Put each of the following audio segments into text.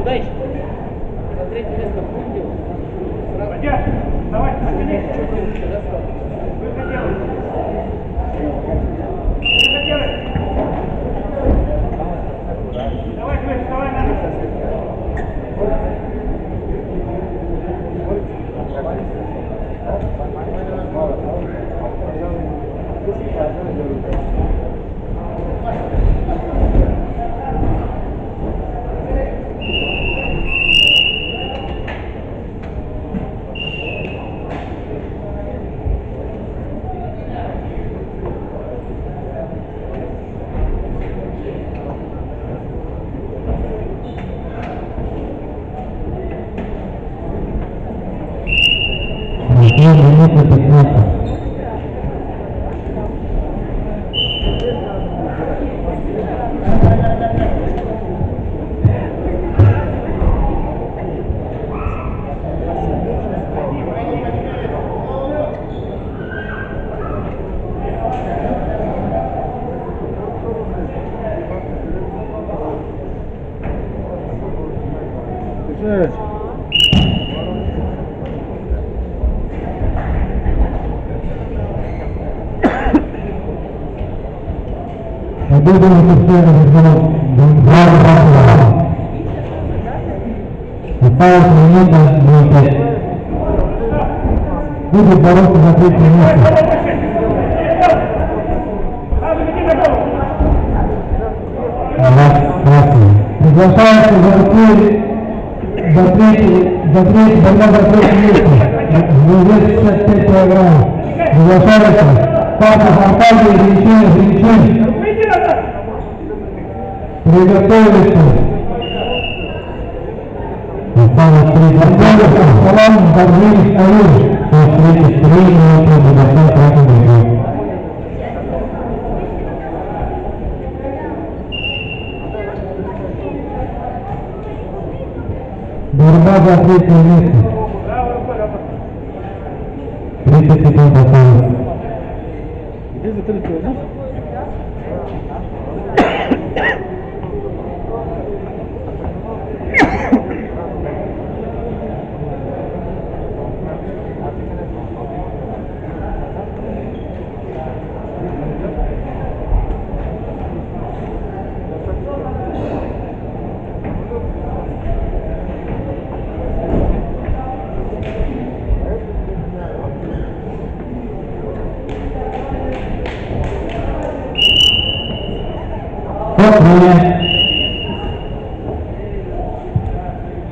Удачи. За третье место будем. Поддержи. Давай, выходи. Давай, вставай на руку. Победу офицера осталась минута 05. Будет бороться за третье место. Приглашается борьба за третье место. Вес 65 килограммов. Приглашается Павлов Аркадий Гринчин. Приготовиться. Осталось 3 борьбы. Салам Барвин Аюш. Со встречи 3 минуты до конца борьбы. Борьба за третье место. 30 секунд осталось. Где закрытый воздух?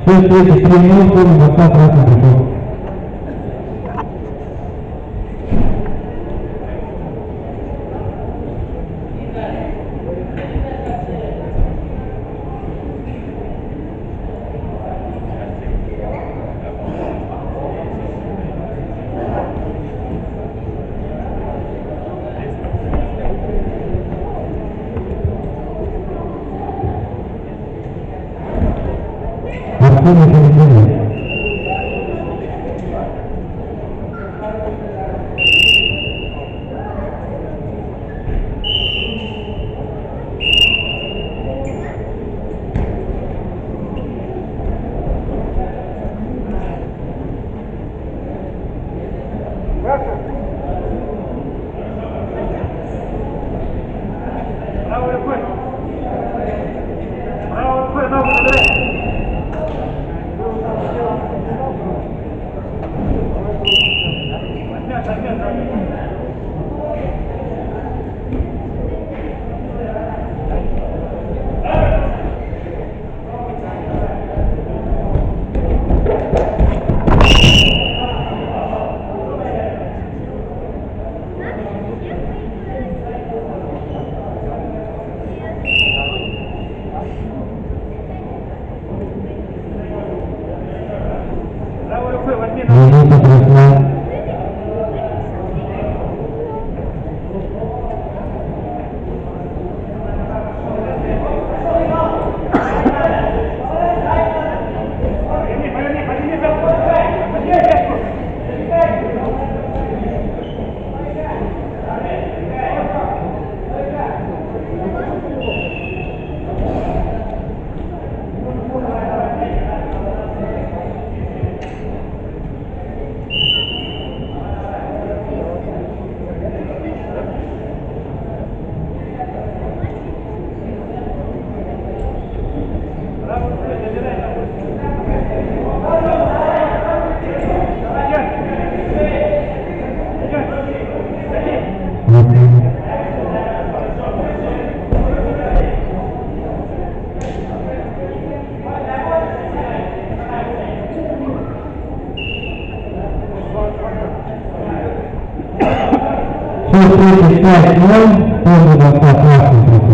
Все встречи 3 минуты, 20% пришел. Артемий Калинович. Правой рукой. Правой рукой, ногу забирай. 35-0, пользу красный.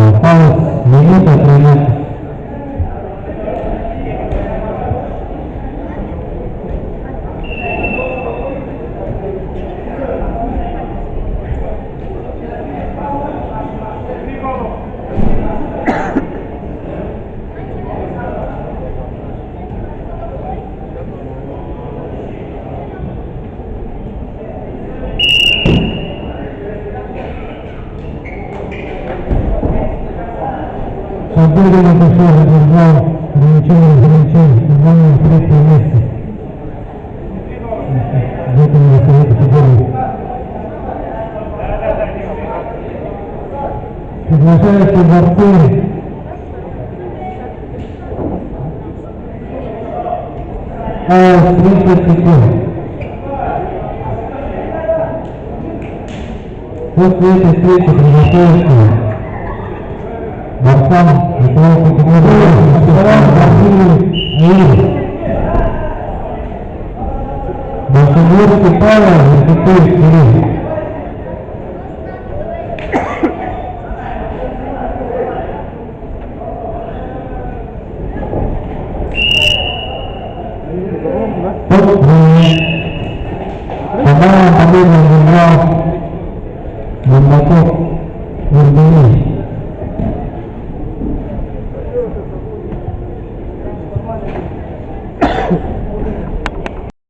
Осталось минута 13. Свободно пошел разобрал ограничение, футбольное третье место. В этом совете футбола. Приглашаются борцы. А 30 секунд. После этой встречи приглашаются борцам мирового категории Большегорский Павел, Верхотурий Кирилл. Команда победу забрал